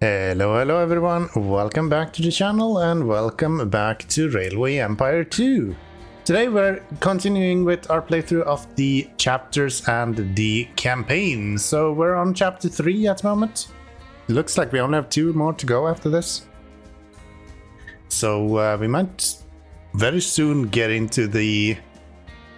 Hello everyone, welcome back to the channel and welcome back to Railway Empire 2. Today we're continuing with our playthrough of the chapters and the campaign. So we're on chapter 3 at the moment. Looks like we only have 2 more to go after this. So we might very soon get into the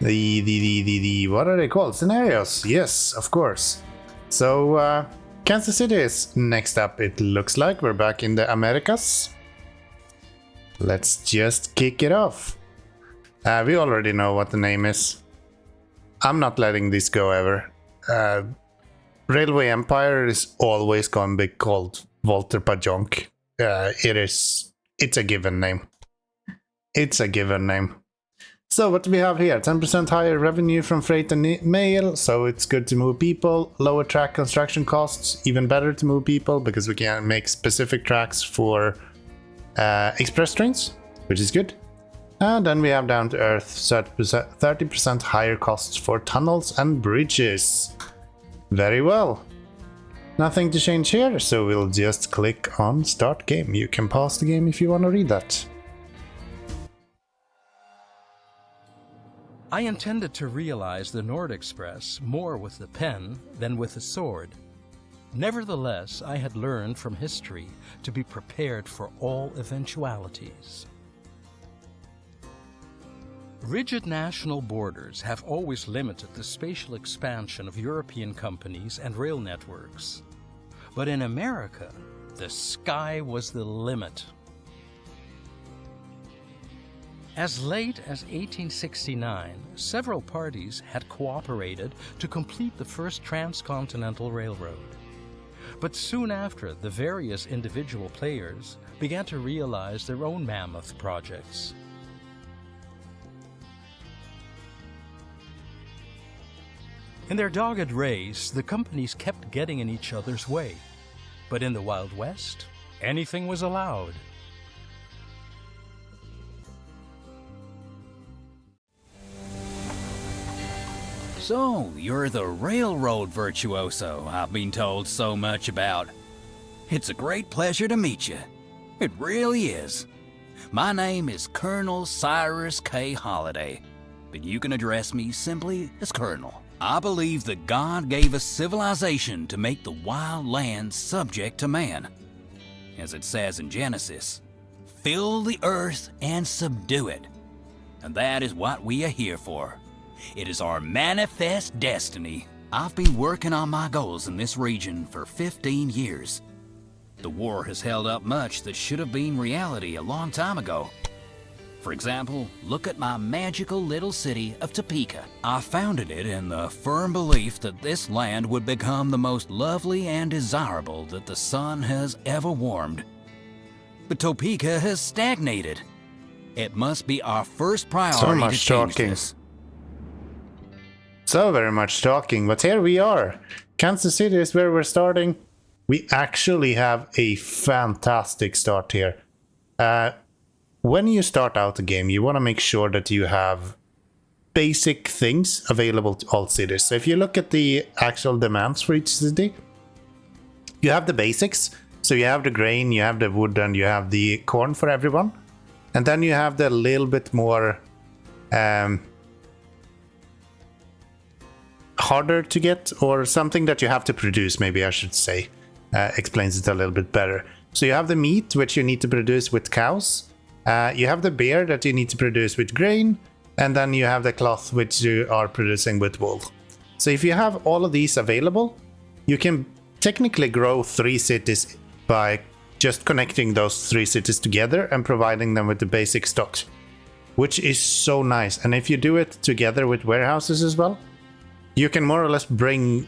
what are they called? Scenarios. Yes, of course. So Kansas City is next up, it looks like. We're back in the Americas. Let's just kick it off. We already know what the name is. I'm not letting this go ever. Railway Empire is always going to be called Walter Pajonk. It's a given name. It's a given name. So what do we have here? 10% higher revenue from freight and mail, so it's good to move people. Lower track construction costs, even better to move people because we can make specific tracks for express trains, which is good. And then we have down to earth 30% higher costs for tunnels and bridges. Very well. Nothing to change here, so we'll just click on start game. You can pause the game if you want to read that. I intended to realize the Nord Express more with the pen than with the sword. Nevertheless, I had learned from history to be prepared for all eventualities. Rigid national borders have always limited the spatial expansion of European companies and rail networks. But in America, the sky was the limit. As late as 1869, several parties had cooperated to complete the first transcontinental railroad. But soon after, the various individual players began to realize their own mammoth projects. In their dogged race, the companies kept getting in each other's way. But in the Wild West, anything was allowed. So, you're the railroad virtuoso I've been told so much about. It's a great pleasure to meet you. It really is. My name is Colonel Cyrus K. Holliday, but you can address me simply as Colonel. I believe that God gave us civilization to make the wild lands subject to man. As it says in Genesis, fill the earth and subdue it. And that is what we are here for. It is our manifest destiny. I've been working on my goals in this region for 15 years. The war has held up much that should have been reality a long time ago. For example, look at my magical little city of Topeka. I founded it in the firm belief that this land would become the most lovely and desirable that the sun has ever warmed. But Topeka has stagnated. It must be our first priority to change this. So very much talking, but here we are. Kansas City is where we're starting. We actually have a fantastic start here. When you start out the game, you want to make sure that you have basic things available to all cities. So if you look at the actual demands for each city, you have the basics. So you have the grain, you have the wood, and you have the corn for everyone. And then you have the little bit more harder to get, or something that you have to produce, maybe I should say, explains it a little bit better. So you have the meat, which you need to produce with cows. You have the beer that you need to produce with grain, and then you have the cloth, which you are producing with wool. So if you have all of these available, you can technically grow 3 cities by just connecting those 3 cities together and providing them with the basic stock, which is so nice. And if you do it together with warehouses as well, you can more or less bring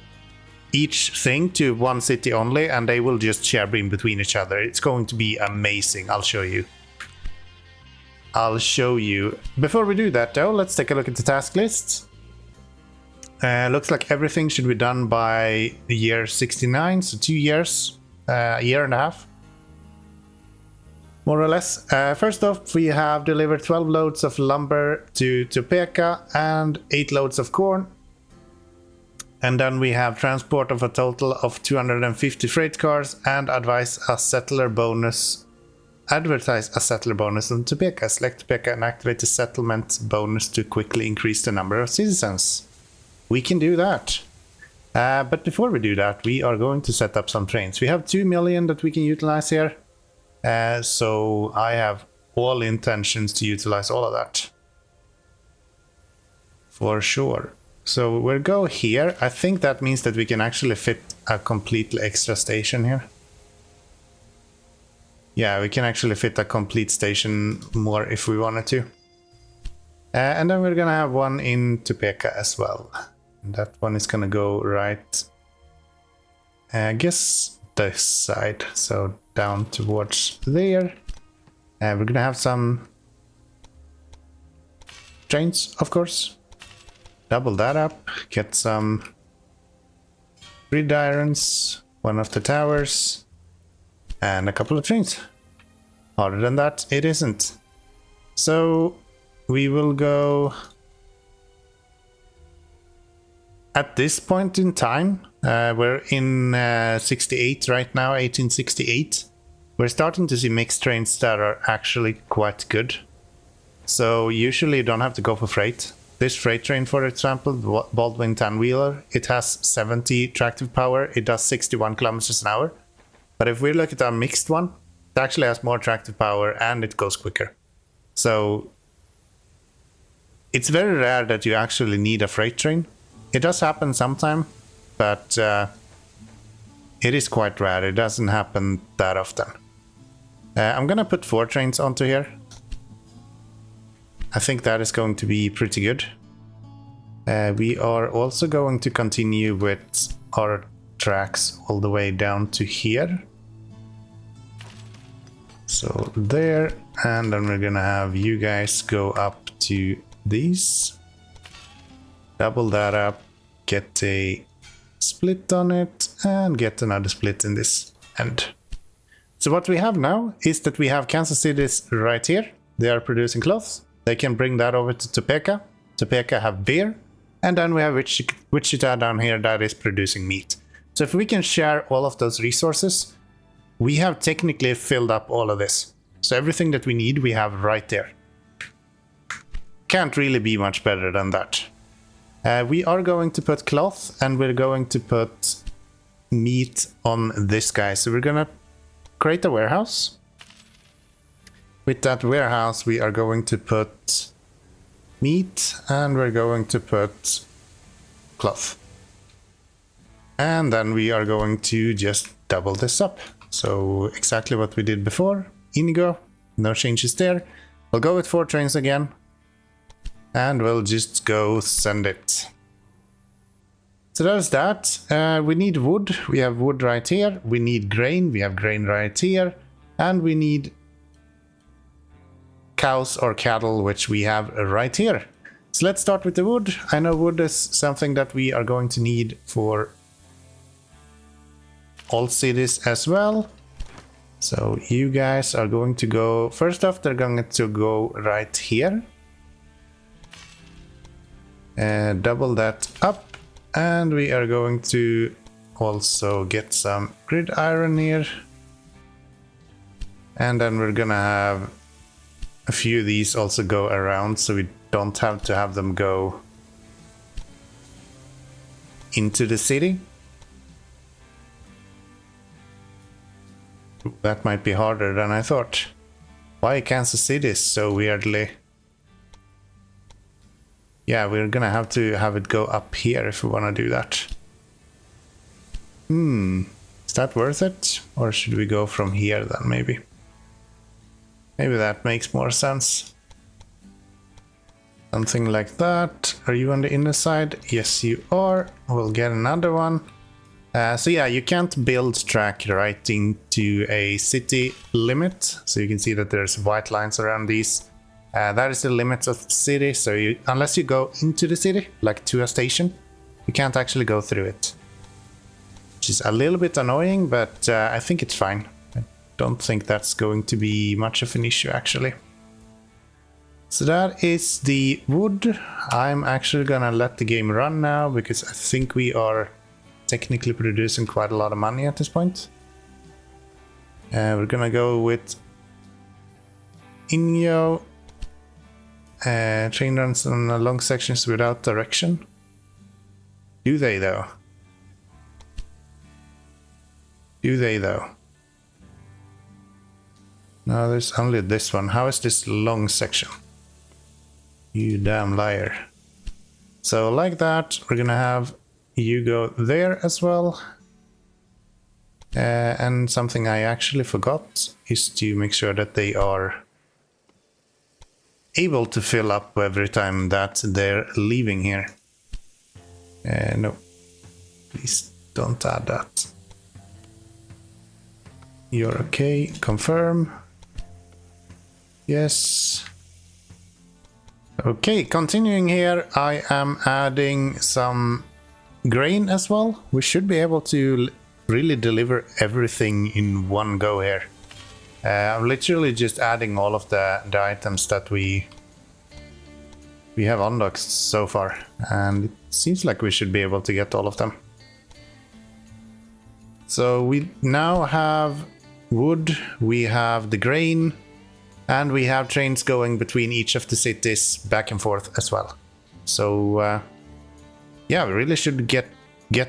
each thing to one city only, and they will just share in between each other. It's going to be amazing. I'll show you. Before we do that though, let's take a look at the task list. Looks like everything should be done by the year 69, so 2 years, a year and a half. More or less. First off, we have delivered 12 loads of lumber to Topeka and 8 loads of corn. And then we have transport of a total of 250 freight cars and advertise a settler bonus on Topeka. Select Topeka and activate the settlement bonus to quickly increase the number of citizens. We can do that. But before we do that, we are going to set up some trains. We have 2 million that we can utilize here. So I have all intentions to utilize all of that. For sure. So we'll go here. I think that means that we can actually fit a completely extra station here. Yeah, we can actually fit a complete station more if we wanted to. And then we're gonna have one in Topeka as well. And that one is gonna go right, I guess this side, so down towards there. We're gonna have some trains, of course. Double that up, get some gridirons, one of the towers, and a couple of trains. Harder than that, it isn't. So we will go at this point in time. We're in 68 right now, 1868. We're starting to see mixed trains that are actually quite good. So usually you don't have to go for freight. This freight train, for example, Baldwin 10-wheeler, it has 70 tractive power. It does 61 kilometers an hour. But if we look at our mixed one, it actually has more tractive power and it goes quicker. So it's very rare that you actually need a freight train. It does happen sometime, but it is quite rare. It doesn't happen that often. I'm gonna put 4 trains onto here. I think that is going to be pretty good. We are also going to continue with our tracks all the way down to here. So there, and then we're gonna have you guys go up to these. Double that up, get a split on it, and get another split in this end. So what we have now is that we have Kansas City's right here. They are producing clothes. They can bring that over to Topeka. Topeka have beer. And then we have Wichita down here that is producing meat. So if we can share all of those resources, we have technically filled up all of this. So everything that we need, we have right there. Can't really be much better than that. We are going to put cloth and we're going to put meat on this guy. So we're gonna create a warehouse. With that warehouse, we are going to put meat and we're going to put cloth. And then we are going to just double this up. So exactly what we did before. Inigo, no changes there. We'll go with 4 trains again. And we'll just go send it. So there's that. We need wood. We have wood right here. We need grain. We have grain right here. And we need cows or cattle, which we have right here. So let's start with the wood. I know wood is something that we are going to need for all cities as well. So you guys are going to go, first off, they're going to go right here. Double that up. And we are going to also get some gridiron here. And then we're gonna have a few of these also go around, so we don't have to have them go into the city. That might be harder than I thought. Why Kansas City so weirdly? Yeah, we're gonna have to have it go up here if we want to do that. Is that worth it? Or should we go from here then, maybe? Maybe that makes more sense. Something like that. Are you on the inner side? Yes, you are. We'll get another one. So yeah, you can't build track right into a city limit. So you can see that there's white lines around these. That is the limits of the city. So unless you go into the city, like to a station, you can't actually go through it. Which is a little bit annoying, but I think it's fine. I don't think that's going to be much of an issue, actually. So that is the wood. I'm actually gonna let the game run now because I think we are technically producing quite a lot of money at this point. We're gonna go with Inyo. Train runs on long sections without direction. Do they though? Do they though? No, there's only this one. How is this long section? You damn liar. So like that, we're gonna have you go there as well. And something I actually forgot is to make sure that they are able to fill up every time that they're leaving here. No, please don't add that. You're okay, confirm. Yes. Okay, continuing here, I am adding some grain as well. We should be able to really deliver everything in one go here. I'm literally just adding all of the items that we have unlocked so far, and it seems like we should be able to get all of them. So we now have wood, we have the grain, and we have trains going between each of the cities back and forth as well. So yeah, we really should get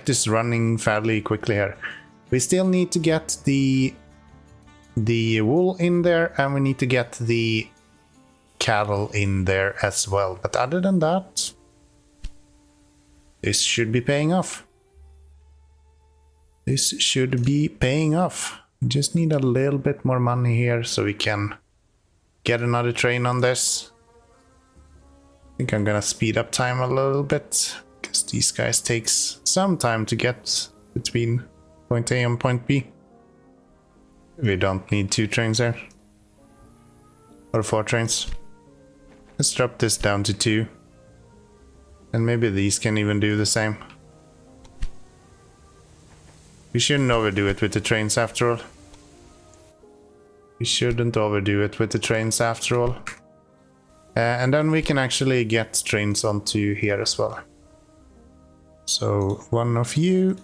this running fairly quickly here. We still need to get the wool in there, and we need to get the cattle in there as well. But other than that, this should be paying off. This should be paying off. We just need a little bit more money here so we can get another train on this. I think I'm gonna speed up time a little bit because these guys takes some time to get between point A and point B. We don't need 2 trains there. Or 4 trains. Let's drop this down to 2. And maybe these can even do the same. We shouldn't overdo it with the trains after all. We shouldn't overdo it with the trains after all. And then we can actually get trains onto here as well. So one of you,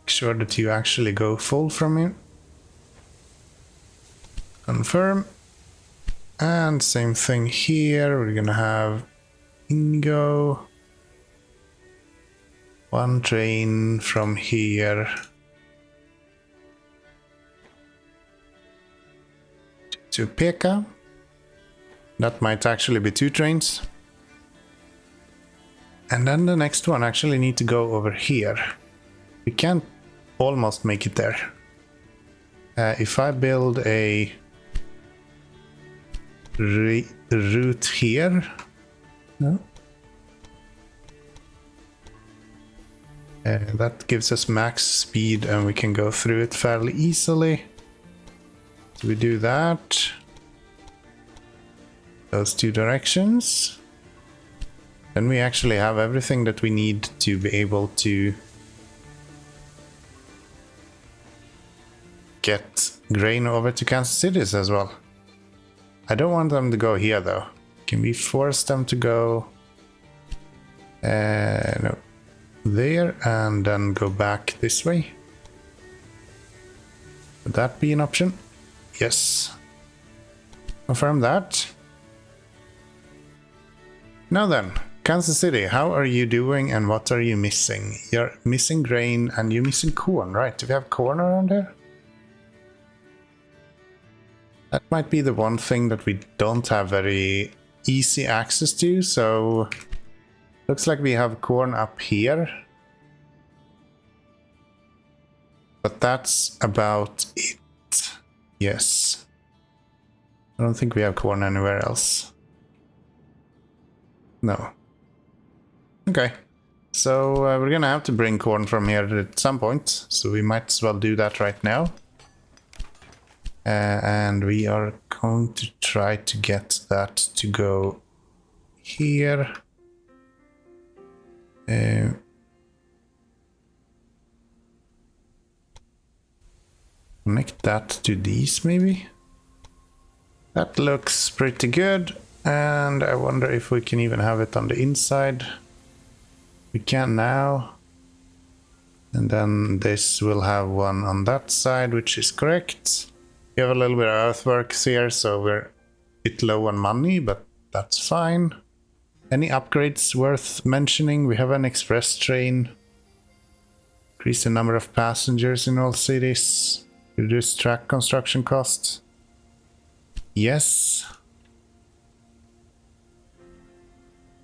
make sure that you actually go full from here. Confirm. And same thing here, we're gonna have Ingo. 1 train from here to Pekka. That might actually be 2 trains. And then the next one actually need to go over here. We can almost make it there. If I build a route here, no? That gives us max speed and we can go through it fairly easily. So we do that. Those 2 directions. Then we actually have everything that we need to be able to get grain over to Kansas City as well. I don't want them to go here though. Can we force them to go no, there and then go back this way? Would that be an option? Yes. Confirm that. Now then, Kansas City, how are you doing and what are you missing? You're missing grain and you're missing corn, right? Do we have corn around here? That might be the one thing that we don't have very easy access to, so looks like we have corn up here. But that's about it. Yes. I don't think we have corn anywhere else. No. Okay. So we're gonna have to bring corn from here at some point, so we might as well do that right now. And we are going to try to get that to go here. Connect that to these maybe. That looks pretty good. And I wonder if we can even have it on the inside. We can now. And then this will have one on that side, which is correct. We have a little bit of earthworks here, so we're a bit low on money, but that's fine. Any upgrades worth mentioning? We have an express train. Increase the number of passengers in all cities. Reduce track construction costs. Yes.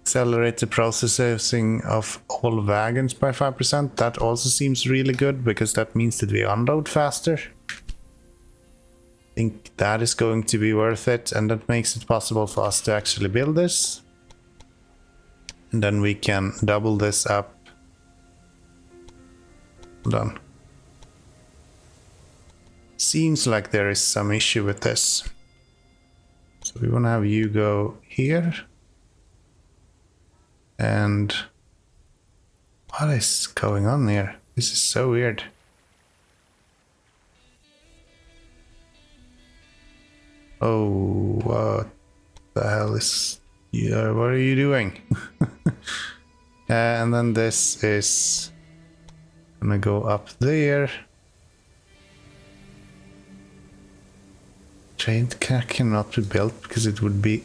Accelerate the processing of all wagons by 5%. That also seems really good because that means that we unload faster. I think that is going to be worth it, and that makes it possible for us to actually build this. And then we can double this up. Done. Seems like there is some issue with this. So we want to have you go here. And what is going on here? This is so weird. Oh, what the hell is... Yeah, what are you doing? And then this is gonna go up there. Train track cannot be built because it would be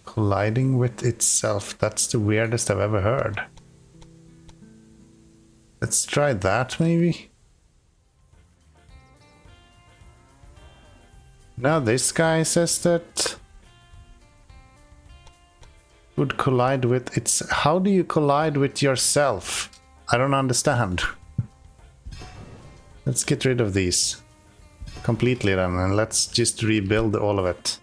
colliding with itself. That's the weirdest I've ever heard. Let's try that maybe. Now this guy says that would collide with its... How do you collide with yourself? I don't understand. Let's get rid of these completely then, and let's just rebuild all of it.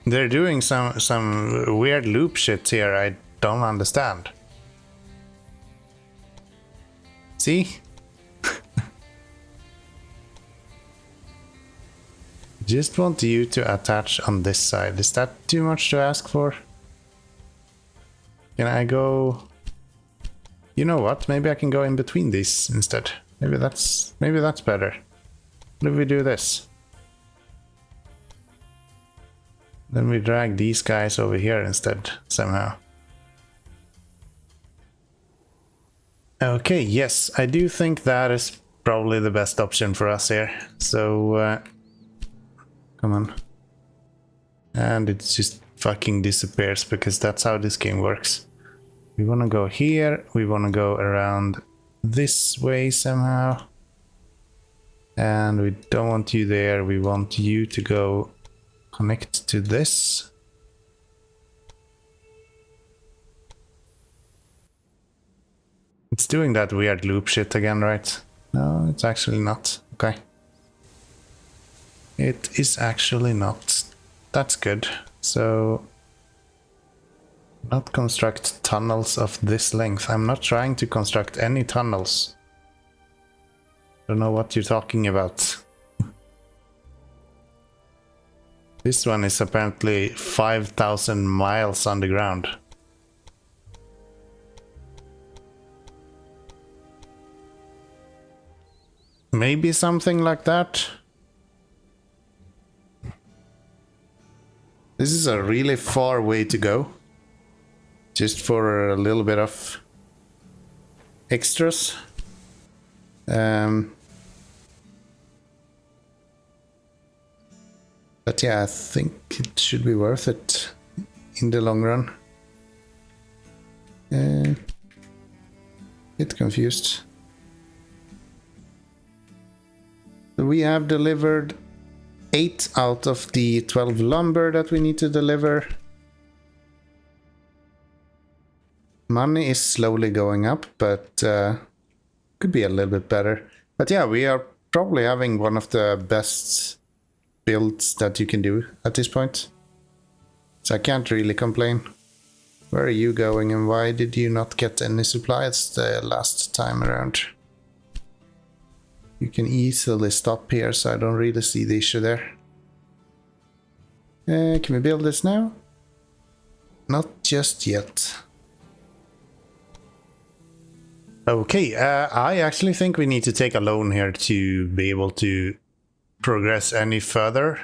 They're doing some weird loop shit here I don't understand. See? Just want you to attach on this side. Is that too much to ask for? Can I go... You know what? Maybe I can go in between these instead. Maybe that's better. What if we do this? Then we drag these guys over here instead, somehow. Okay, yes, I do think that is probably the best option for us here. So, come on. And it just fucking disappears because that's how this game works. We want to go here, we want to go around this way somehow. And we don't want you there, we want you to go connect to this. It's doing that weird loop shit again, right? No, it's actually not. Okay. It is actually not. That's good. So, not construct tunnels of this length. I'm not trying to construct any tunnels. Don't know what you're talking about. This one is apparently 5,000 miles underground. Maybe something like that. This is a really far way to go. Just for a little bit of extras. But yeah, I think it should be worth it in the long run. Get confused. We have delivered 8 out of the 12 lumber that we need to deliver. Money is slowly going up, but could be a little bit better. But yeah, we are probably having one of the best builds that you can do at this point. So I can't really complain. Where are you going and why did you not get any supplies the last time around? You can easily stop here, so I don't really see the issue there. Can we build this now? Not just yet. Okay, I actually think we need to take a loan here to be able to progress any further.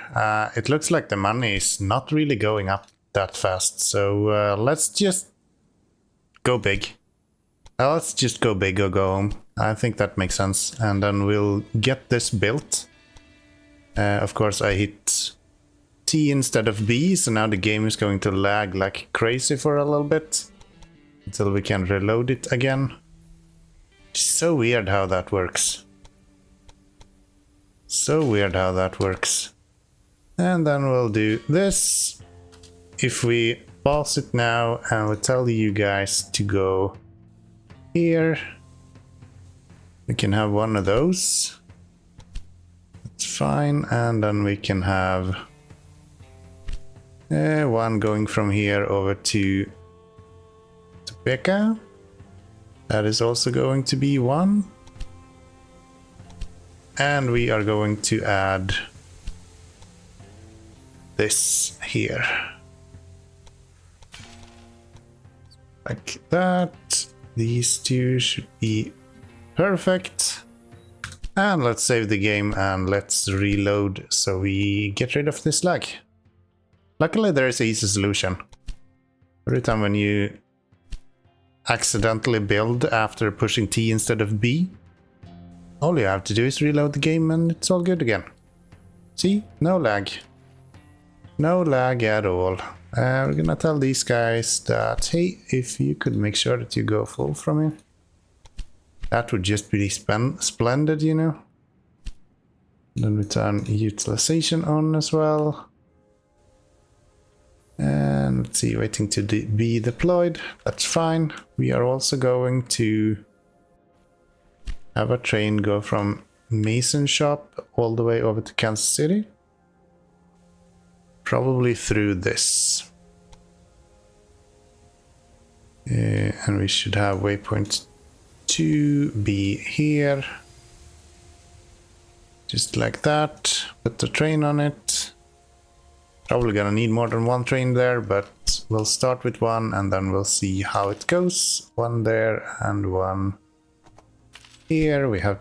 It looks like the money is not really going up that fast, so let's just go big. Let's just go big or go home. I think that makes sense, and then we'll get this built. Of course, I hit T instead of B, so now the game is going to lag like crazy for a little bit until we can reload it again. It's so weird how that works. So weird how that works. And then we'll do this. If we pause it now and we'll tell you guys to go here, we can have one of those. That's fine. And then we can have one going from here over to Topeka. That is also going to be one. And we are going to add this here. Like that. These two should be perfect. And let's save the game and let's reload so we get rid of this lag. Luckily there is an easy solution. Every time when you accidentally build after pushing T instead of B, all you have to do is reload the game and it's all good again. See? No lag. No lag at all. We're gonna tell these guys that, hey, if you could make sure that you go full from here, that would just be splendid, you know. Then we turn utilization on as well. And let's see, waiting to be deployed. That's fine. We are also going to have a train go from Mason Shop all the way over to Kansas City. Probably through this. And we should have waypoint 2 be here. Just like that. Put the train on it. Probably gonna need more than one train there, but we'll start with one and then we'll see how it goes. One there and one here. We have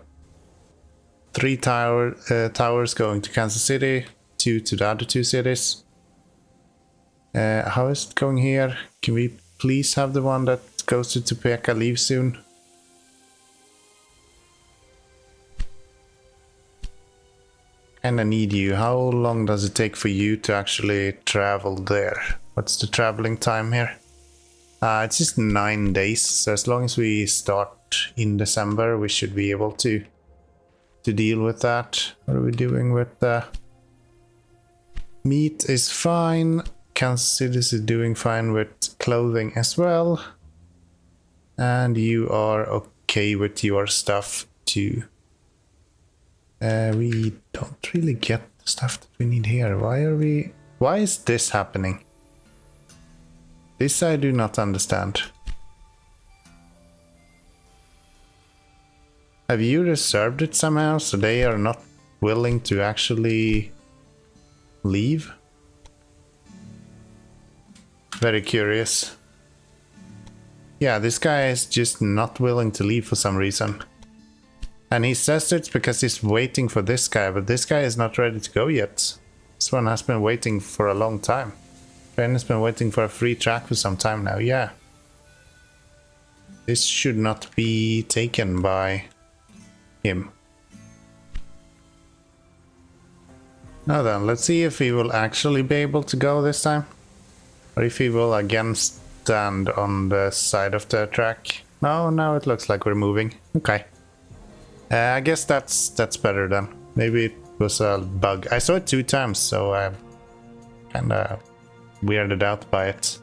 3 towers going to Kansas City, 2 to the other 2 cities. How is it going here? Can we please have the one that goes to Topeka leave soon? Kinda need you. How long does it take for you to actually travel there? What's the traveling time here? It's just 9 days, so as long as we start in December, we should be able to deal with that. What are we doing with meat is fine. Kansas City is doing fine with clothing as well. And you are okay with your stuff too. We don't really get the stuff that we need here. Why is this happening? This I do not understand. Have you reserved it somehow so they are not willing to actually leave? Very curious. Yeah, this guy is just not willing to leave for some reason. And he says it's because he's waiting for this guy, but this guy is not ready to go yet. This one has been waiting for a long time. Ben has been waiting for a free track for some time now, yeah. This should not be taken by him. Now then, let's see if he will actually be able to go this time. Or if he will again stand on the side of the track. No, now it looks like we're moving. Okay. I guess that's better then. Maybe it was a bug. I saw it 2 times, so I'm kinda weirded out by it.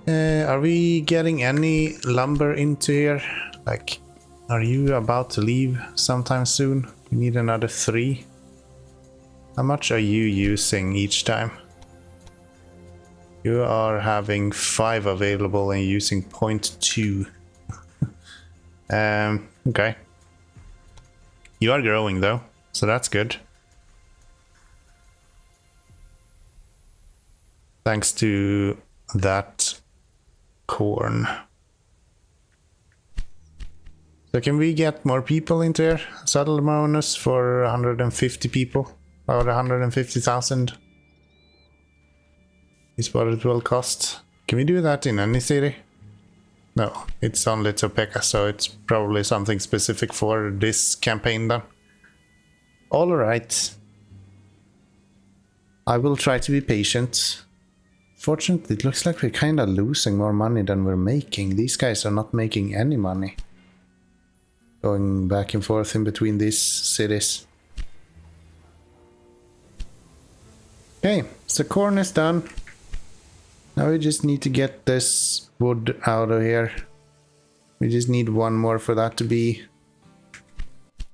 Are we getting any lumber into here? Like, are you about to leave sometime soon? We need another 3. How much are you using each time? You are having 5 available and using 0.2. Okay. You are growing though, so that's good. Thanks to that corn. So can we get more people into here? Saddle bonus for 150 people, or 150,000 is what it will cost. Can we do that in any city? No, it's only Topeka, so it's probably something specific for this campaign then. Alright. I will try to be patient. Fortunately, it looks like we're kinda losing more money than we're making. These guys are not making any money. Going back and forth in between these cities. Okay, so corn is done. Now we just need to get this wood out of here. We just need one more for that to be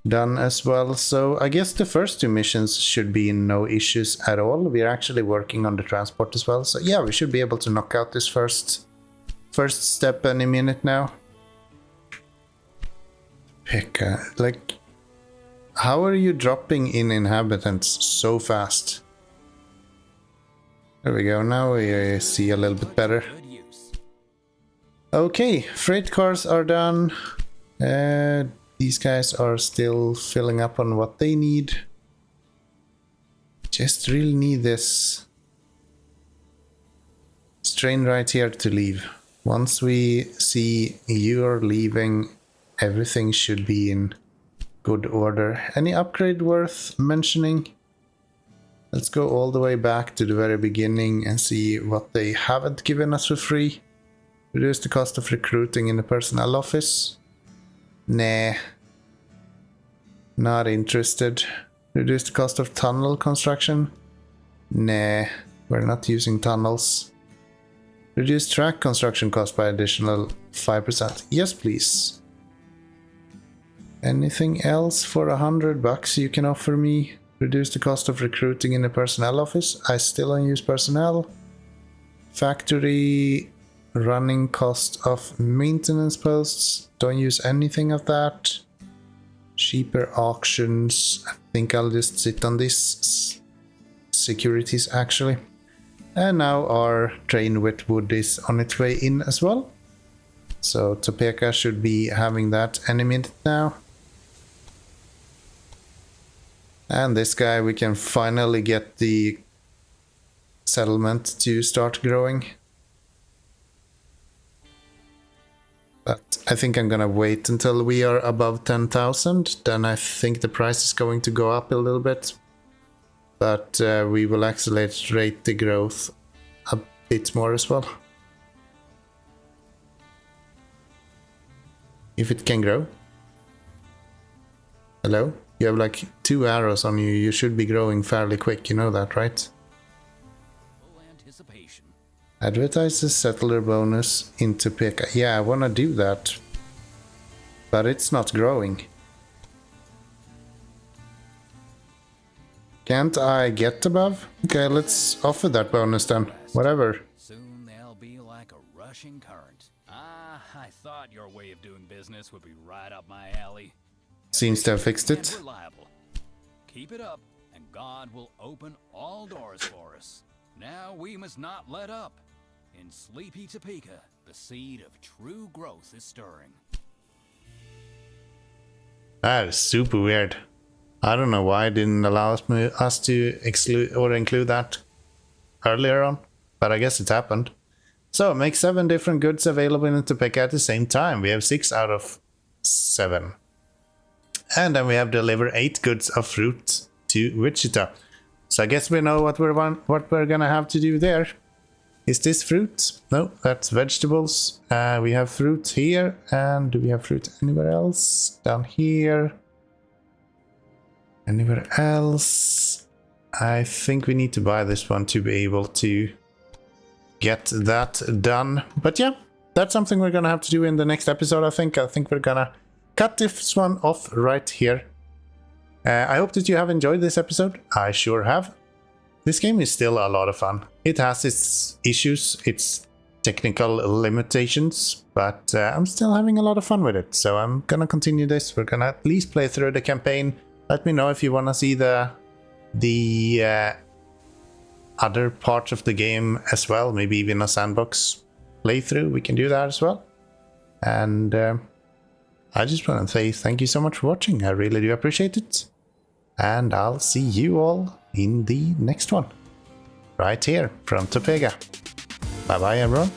done as well. So I guess the first two missions should be no issues at all. We're actually working on the transport as well. So yeah, we should be able to knock out this first step any minute now. Pekka, like, how are you dropping in inhabitants so fast? There we go, now we see a little bit better. Okay, freight cars are done. These guys are still filling up on what they need. Just really need this train right here to leave. Once we see you're leaving, everything should be in good order. Any upgrade worth mentioning? Let's go all the way back to the very beginning and see what they haven't given us for free. Reduce the cost of recruiting in the personnel office. Nah. Not interested. Reduce the cost of tunnel construction. Nah. We're not using tunnels. Reduce track construction cost by additional 5%. Yes, please. Anything else for $100 you can offer me? Reduce the cost of recruiting in the personnel office. I still don't use personnel. Factory running cost of maintenance posts. Don't use anything of that. Cheaper auctions. I think I'll just sit on this. Securities actually. And now our train with wood is on its way in as well. So Topeka should be having that any minute now. And this guy, we can finally get the settlement to start growing. But I think I'm gonna wait until we are above 10,000. Then I think the price is going to go up a little bit. But we will accelerate the growth a bit more as well. If it can grow. Hello? You have like 2 arrows on you. You should be growing fairly quick. You know that, right? Full anticipation. Advertise the settler bonus in Topeka. Yeah, I want to do that. But it's not growing. Can't I get above? Okay, let's offer that bonus then. Whatever. Soon they'll be like a rushing current. Ah, I thought your way of doing business would be right up my alley. Seems to have fixed it. And reliable. Keep it up, and God will open all doors for us. Now we must not let up. In sleepy Topeka, the seed of true growth is stirring. That is super weird. I don't know why it didn't allow us to exclude or include that earlier on, but I guess it happened. So make 7 different goods available in Topeka at the same time. We have 6 out of 7. And then we have deliver 8 goods of fruit to Wichita. So I guess we know what we're gonna have to do there. Is this fruit? No, that's vegetables. We have fruit here, and do we have fruit anywhere else? Down here. Anywhere else? I think we need to buy this one to be able to get that done. But yeah, that's something we're gonna have to do in the next episode, I think. I think we're gonna cut this one off right here. I hope that you have enjoyed this episode. I sure have. This game is still a lot of fun. It has its issues, its technical limitations, but I'm still having a lot of fun with it. So I'm gonna continue this. We're gonna at least play through the campaign. Let me know if you wanna see the other parts of the game as well. Maybe even a sandbox playthrough. We can do that as well. And I just want to say thank you so much for watching. I really do appreciate it. And I'll see you all in the next one. Right here from Topega. Bye bye everyone.